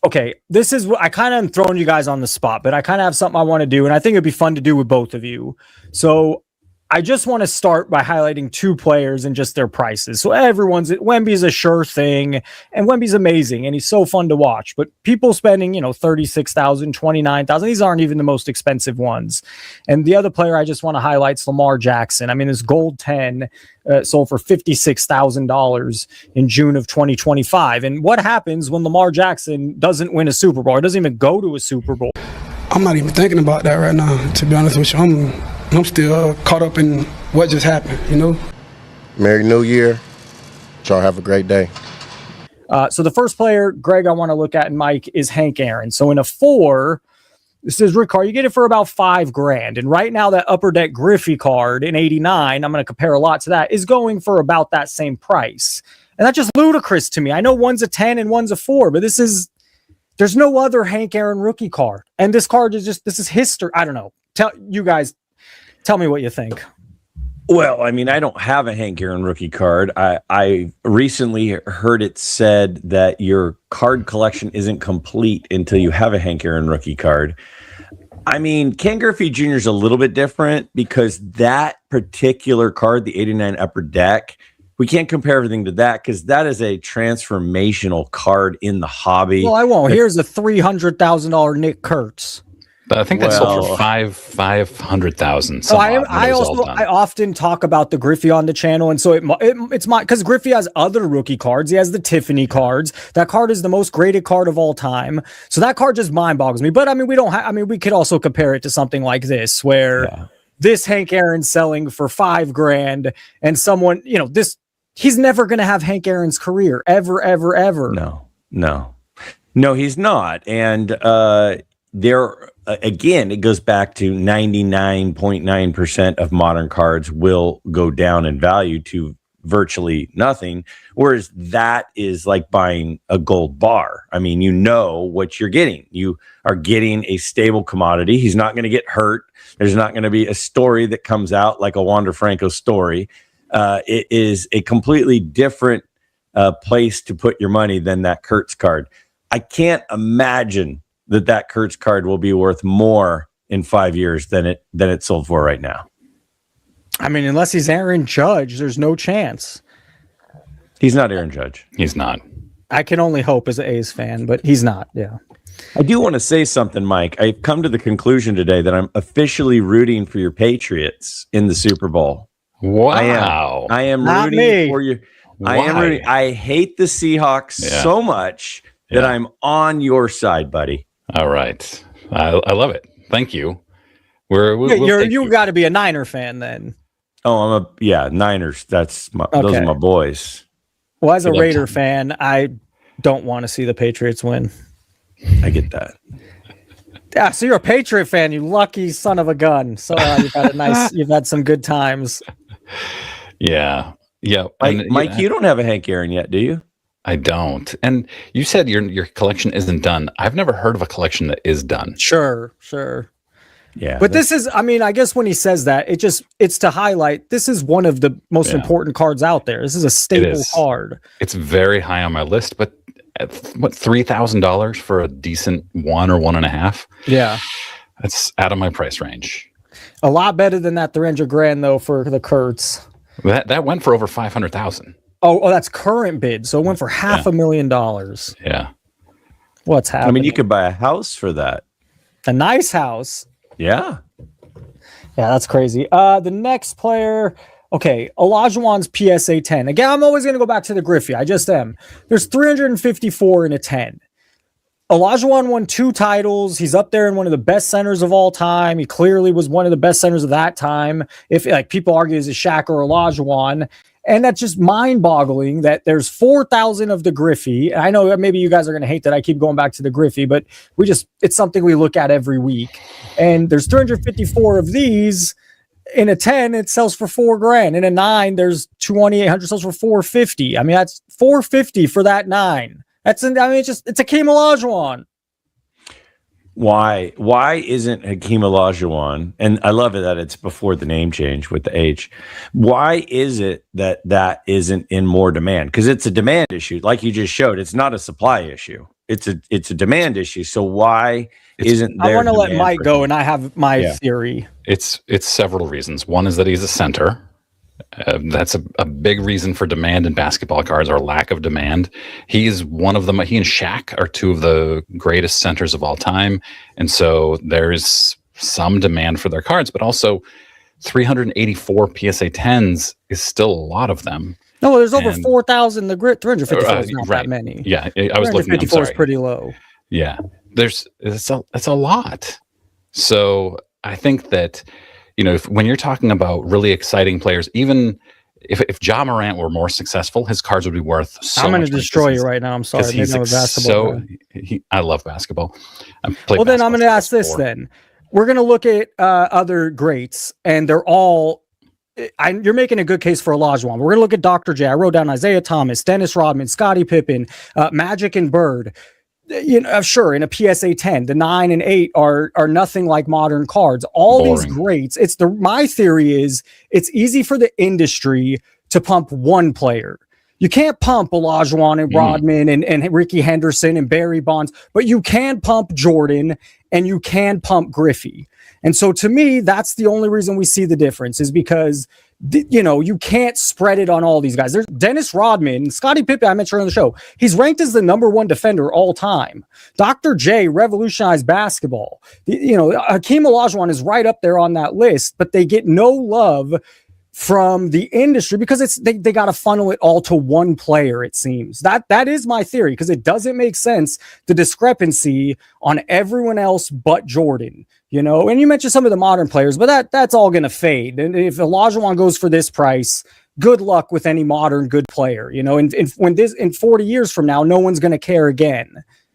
Okay, this is what I kind of am throwing you guys on the spot, but I kind of have something I want to do, and I think it'd be fun to do with both of you. So I just want to start by highlighting two players and just their prices. So Wemby's a sure thing, and Wemby's amazing, and he's so fun to watch. But people spending, $36,000, $29,000, these aren't even the most expensive ones. And the other player I just want to highlight is Lamar Jackson. I mean, this gold 10 sold for $56,000 in June of 2025. And what happens when Lamar Jackson doesn't win a Super Bowl or doesn't even go to a Super Bowl? I'm not even thinking about that right now, to be honest with you. I'm still caught up in what just happened, Merry New Year. Y'all have a great day. So the first player, Greg, I want to look at, and Mike, is Hank Aaron. So in a 4, this is Rick card. You get it for about $5,000. And right now that Upper Deck Griffey card in 89, I'm going to compare a lot to that, is going for about that same price. And that's just ludicrous to me. I know one's a 10 and one's a 4, but there's no other Hank Aaron rookie card. And this card is this is history. I don't know. Tell me what you think. Well, I mean, I don't have a Hank Aaron rookie card. I recently heard it said that your card collection isn't complete until you have a Hank Aaron rookie card. I mean, Ken Griffey Jr. is a little bit different because that particular card, the 89 Upper Deck, we can't compare everything to that because that is a transformational card in the hobby. Well, I won't. Here's a $300,000 Nick Kurtz. I think that's sold for $500,000. So I often talk about the Griffey on the channel, and so it's my, because Griffey has other rookie cards. He has the Tiffany cards. That card is the most graded card of all time. So that card just mind boggles me. But I mean, we could also compare it to something like this, where this Hank Aaron's selling for $5,000, and someone, he's never going to have Hank Aaron's career ever, ever, ever. No, he's not. And again, it goes back to 99.9% of modern cards will go down in value to virtually nothing, whereas that is like buying a gold bar. I mean, you know what you're getting. You are getting a stable commodity. He's not going to get hurt. There's not going to be a story that comes out like a Wander Franco story. It is a completely different place to put your money than that Kurtz card. I can't imagine that Kurtz card will be worth more in 5 years than it sold for right now. I mean, unless he's Aaron Judge, there's no chance. He's not Aaron Judge. He's not. I can only hope as an A's fan, but he's not. Yeah. I do want to say something, Mike. I've come to the conclusion today that I'm officially rooting for your Patriots in the Super Bowl. Wow. I am not rooting me. for you. Why? I am rooting. I hate the Seahawks so much that I'm on your side, buddy. All right. I love it. Thank you. You got to be a Niner fan then. Oh, Niners. Those are my boys. Well, as a Raider fan, I don't want to see the Patriots win. I get that. Yeah, so you're a Patriot fan, you lucky son of a gun. So you've had some good times. Yeah. Mike, you don't have a Hank Aaron yet, do you? I don't. And you said your collection isn't done. I've never heard of a collection that is done. Sure. Yeah. But this is, I guess when he says that, it's to highlight, this is one of the most important cards out there. This is a staple card. It's very high on my list, but what, $3,000 for a decent 1 or 1.5? Yeah. That's out of my price range. A lot better than that $300,000 though for the Kurtz. That went for over 500,000. Oh, that's current bid. So it went for $500,000. Yeah. What's happening? I mean, you could buy a house for that. A nice house. Yeah. Yeah, that's crazy. The next player, Olajuwon's PSA 10. Again, I'm always going to go back to the Griffey. I just am. There's 354 in a 10. Olajuwon won 2 titles. He's up there in one of the best centers of all time. He clearly was one of the best centers of that time. If people argue is it Shaq or Olajuwon. And that's just mind-boggling that there's 4,000 of the Griffey. I know maybe you guys are going to hate that I keep going back to the Griffey, but it's something we look at every week. And there's 354 of these. In a 10, it sells for $4,000. In a 9, there's 2,800 sells for $450. I mean, that's $450 for that 9. It's Hakeem Olajuwon. Why isn't Hakeem Olajuwon, and I love it that it's before the name change with the H, why is it that isn't in more demand? Because it's a demand issue. Like you just showed, it's not a supply issue. it's a demand issue. So why isn't there? I want to let demand Mike for go, him? and I have my theory. It's several reasons. One is that he's a center. That's a big reason for demand in basketball cards, or lack of demand. He's one of them. He and Shaq are two of the greatest centers of all time. And so there's some demand for their cards, but also 384 PSA 10s is still a lot of them. No, there's over 4,000. The grid 354 is not right. that many. Yeah, I was looking. 354 is pretty low. Yeah, it's a lot. So I think that, when you're talking about really exciting players, even if Ja Morant were more successful, his cards would be worth so much. I'm going to destroy you right now. I'm sorry. Maybe I'm a basketball guy. I love basketball. Well, then I'm going to ask this then. We're going to look at other greats, and they're all you're making a good case for Olajuwon. We're going to look at Dr. J. I wrote down Isaiah Thomas, Dennis Rodman, Scottie Pippen, Magic and Bird. Sure, in a PSA 10, the 9 and 8 are nothing like modern cards. All Boring. These greats. My theory is it's easy for the industry to pump one player. You can't pump Olajuwon and Rodman and Ricky Henderson and Barry Bonds, but you can pump Jordan and you can pump Griffey. And so to me, that's the only reason we see the difference, is because you can't spread it on all these guys. There's Dennis Rodman, Scottie Pippen, I mentioned on the show. He's ranked as the #1 defender all time. Dr. J revolutionized basketball. Hakeem Olajuwon is right up there on that list, but they get no love from the industry because they got to funnel it all to one player. It seems that is my theory, because it doesn't make sense, the discrepancy on everyone else but Jordan. And you mentioned some of the modern players, but that's all going to fade. And if Olajuwon goes for this price, good luck with any modern good player. In 40 years from now, no one's going to care again.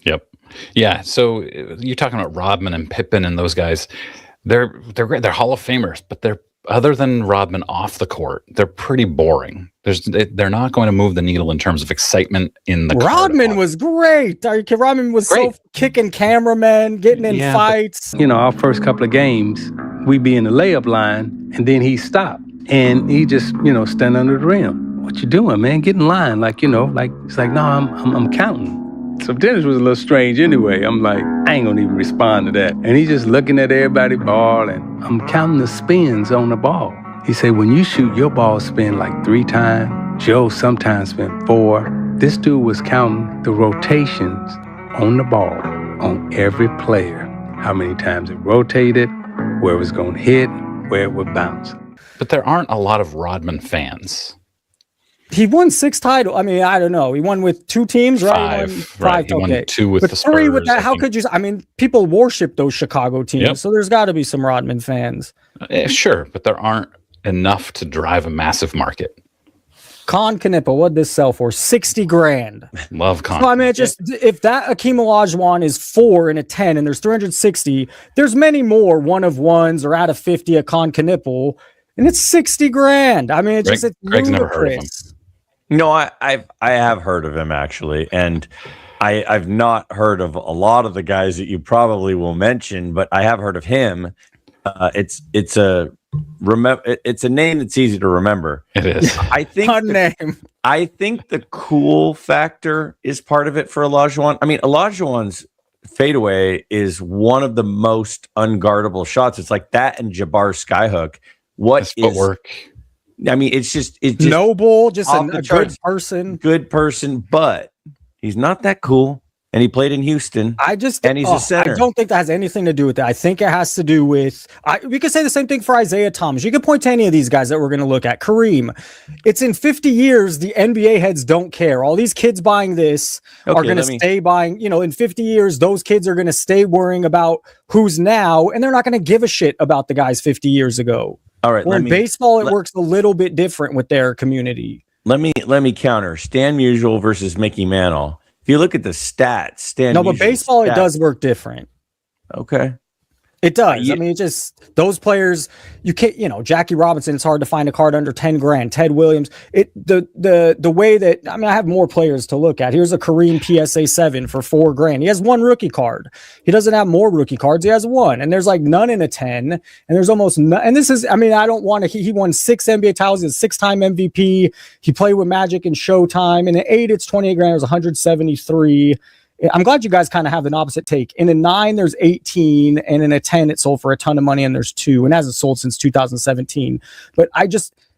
Yep. Yeah. So you're talking about Rodman and Pippen and those guys. They're great. They're Hall of Famers, but they're, other than Rodman off the court, they're pretty boring. They're not going to move the needle in terms of excitement in the Rodman was great. Rodman was great. So kicking cameramen, getting in fights. But, our first couple of games, we'd be in the layup line, and then he'd stop. And he just, stand under the rim. What you doing, man? Get in line. It's like, no, I'm counting. So Dennis was a little strange anyway. I'm like, I ain't gonna even respond to that. And he's just looking at everybody ball, and I'm counting the spins on the ball. He said, when you shoot, your ball spin like 3 times. Joe sometimes spent 4. This dude was counting the rotations on the ball on every player. How many times it rotated, where it was gonna hit, where it would bounce. But there aren't a lot of Rodman fans. He won 6 titles. I mean, I don't know. He won with 2 teams, right? 5. He won 2 with the Spurs. 3 with that. How could you? I mean, people worship those Chicago teams, so there's got to be some Rodman fans. Sure, but there aren't enough to drive a massive market. Con Kanipa, what'd this sell for? $60,000. Love Con. So, I mean, if that Hakeem Olajuwon is 4 and a 10, and there's 360, there's many more 1 of 1s or out of 50 a Con Kanipa, and it's $60,000. I mean, it's Greg's never heard of him. No, I have heard of him actually, and I've not heard of a lot of the guys that you probably will mention, but I have heard of him. It's a name that's easy to remember. It is. I think I think the cool factor is part of it for Olajuwon. I mean, Olajuwon's fadeaway is one of the most unguardable shots. It's like that and Jabbar's skyhook. His footwork. I mean, it's just noble, just a good person, but he's not that cool. And he played in Houston. And he's a center. I don't think that has anything to do with that. I think it has to do with. We could say the same thing for Isaiah Thomas. You could point to any of these guys that we're going to look at. Kareem. It's in 50 years, the NBA heads don't care. All these kids buying this are going to stay buying. In 50 years, those kids are going to stay worrying about who's now, and they're not going to give a shit about the guys 50 years ago. All right. In baseball, it works a little bit different with their community. Let me counter Stan Musial versus Mickey Mantle. If you look at the stats, but baseball, it does work different. Okay. It does. I mean, it just those players, you can't, Jackie Robinson, it's hard to find a card under 10 grand. Ted Williams, the way that, I mean, I have more players to look at. Here's a Kareem PSA 7 for 4 grand. He has 1 rookie card. He doesn't have more rookie cards. He has 1. And there's like none in a 10. And there's almost none. And this is, I mean, I don't want to, he won 6 NBA titles. He's a 6-time MVP. He played with Magic and Showtime. And at 8, it's 28 grand. It was 173. I'm glad you guys kind of have an opposite take. In a 9, there's 18, and in a 10, it sold for a ton of money, and there's 2, and hasn't sold since 2017. But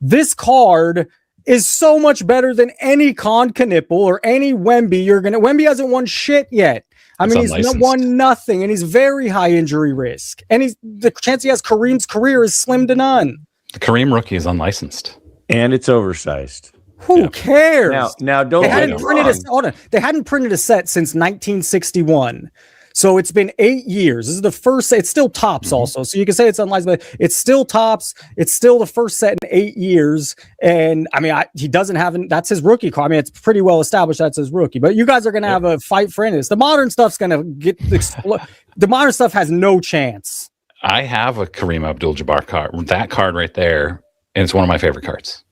this card is so much better than any Con Knipple or any Wemby. Wemby hasn't won shit yet. He's not won nothing, and he's very high injury risk. And the chance he has Kareem's career is slim to none. The Kareem rookie is unlicensed. And it's oversized. Who cares? Now don't they get hadn't me printed wrong. hold on. They hadn't printed a set since 1961. So it's been 8 years. This is the first set. It's still tops also. So you can say it's unlicensed, but it's still tops. It's still the first set in 8 years. And he doesn't have that's his rookie card. It's pretty well established that's his rookie. But you guys are going to have a fight for this. The modern stuff's going to get the modern stuff has no chance. I have a Kareem Abdul-Jabbar card. That card right there, and it's one of my favorite cards.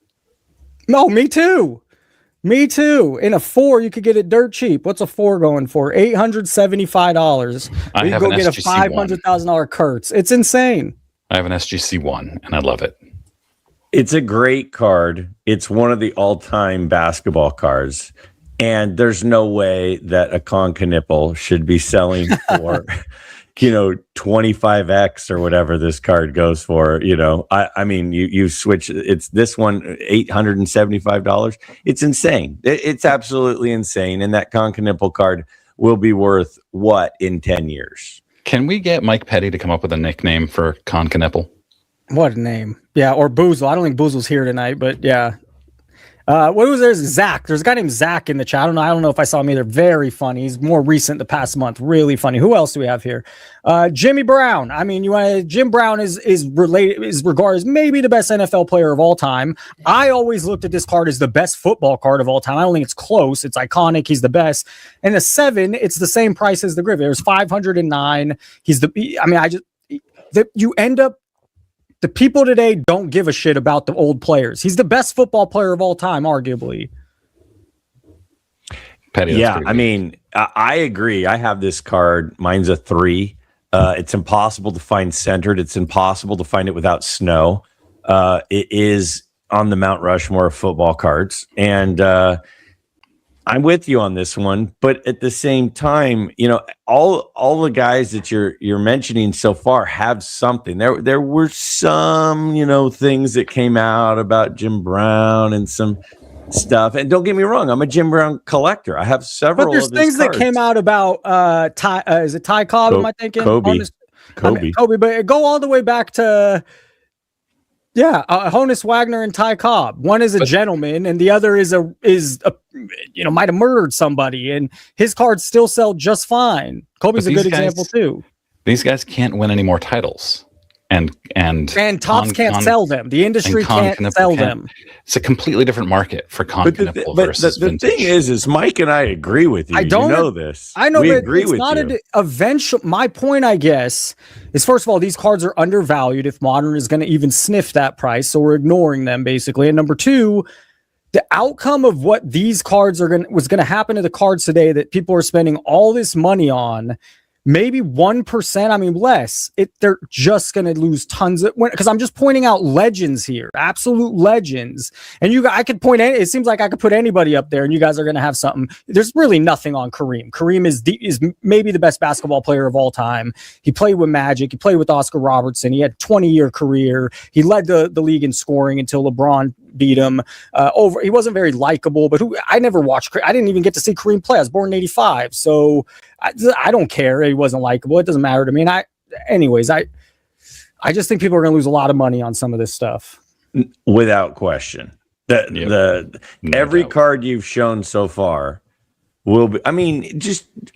No, me too. Me too. In a 4, you could get it dirt cheap. What's a 4 going for? $875. I you have go an get a SGC $500,000 Kurtz. It's insane. I have an SGC1, and I love it. It's a great card. It's one of the all-time basketball cards. And there's no way that a Con Knipple should be selling for 25x or whatever this card goes for. You switch, it's this one $875. It's insane. It's absolutely insane. And that Con Knipple card will be worth what in 10 years? Can we get Mike Petty to come up with a nickname for Con Knipple? What a name. Yeah, or Boozle. I don't think Boozle's here tonight, but yeah. What was there? Zach. There's a guy named Zach in the chat. I don't know if I saw him either. Very funny. He's more recent the past month. Really funny. Who else do we have here? Jimmy Brown. Jim Brown is regarded as maybe the best NFL player of all time. I always looked at this card as the best football card of all time. I don't think it's close. It's iconic. He's the best. And a 7, it's the same price as the Griffin. There's 509. You end up. The people today don't give a shit about the old players. He's the best football player of all time, arguably. Petty, I agree. I have this card. Mine's a 3. It's impossible to find centered. It's impossible to find it without snow. It is on the Mount Rushmore of football cards. And I'm with you on this one, but at the same time, all the guys that you're mentioning so far have something. There were some, things that came out about Jim Brown and some stuff. And don't get me wrong, I'm a Jim Brown collector. I have several. But there's things that came out about is it Ty Cobb? Am I thinking Kobe? Kobe, but go all the way back to. Yeah, Honus Wagner and Ty Cobb. One is a gentleman, and the other is a might have murdered somebody, and his cards still sell just fine. Kobe's a good example too. These guys can't win any more titles, and Topps can't sell them. The industry can't sell them. It's a completely different market for Con Knipple versus the thing is Mike and I agree with you. I don't know this. I know, we but agree it's with not you. Eventual. My point, I guess, is first of all, these cards are undervalued if Modern is going to even sniff that price, so we're ignoring them basically. And number 2, the outcome of what these cards was going to happen to the cards today that people are spending all this money on. Maybe 1%, less. They're just going to lose tons of, because I'm just pointing out legends here, absolute legends. And I could it seems like I could put anybody up there and you guys are going to have something. There's really nothing on Kareem. Kareem is maybe the best basketball player of all time. He played with Magic. He played with Oscar Robertson. He had a 20-year career. He led the league in scoring until LeBron beat him he wasn't very likable, but I never watched. I didn't even get to see Kareem play. I was born in '85, so I don't care. He wasn't likable. It doesn't matter to me. And I just think people are going to lose a lot of money on some of this stuff, without question. Every card you've shown so far will be.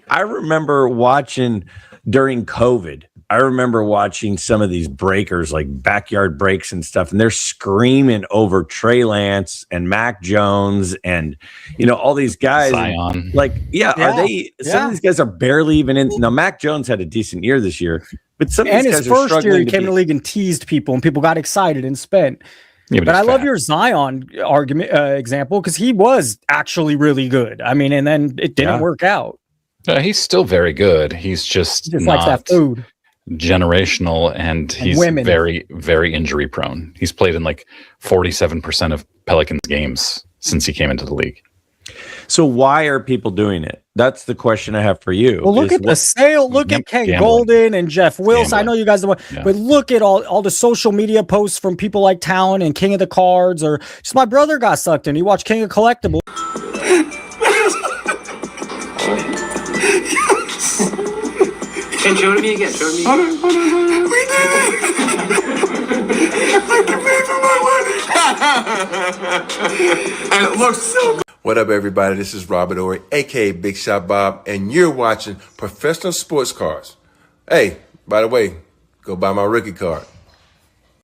I remember watching during COVID. I remember watching some of these breakers, like backyard breaks and stuff, and they're screaming over Trey Lance and Mac Jones and, all these guys. Zion. Are they? Some of these guys are barely even in. Now, Mac Jones had a decent year this year, but some of these guys his first year he came to the league and teased people, and people got excited and spent. Yeah, but I love your Zion argument example because he was actually really good. And then it didn't work out. He's still very good. He's just not likes that food. Generational, and he's very, very injury prone. He's played in 47% of Pelicans games since he came into the league. So why are people doing it? That's the question I have for you. Well, look is at the sale. Look at Ken Gambling. Golden and Jeff Wilson. I know you guys don't want, Yeah. but look at all the social media posts from people like Talon and King of the Cards, or just my brother got sucked in. He watched King of Collectibles. Ken, show it to me again. Show it to me again. We did it! I can pay for my money! And it looks so good. What up, everybody? This is Robert Ory, a.k.a. Big Shot Bob, and you're watching Professional Sports Cards. Hey, by the way, go buy my rookie card.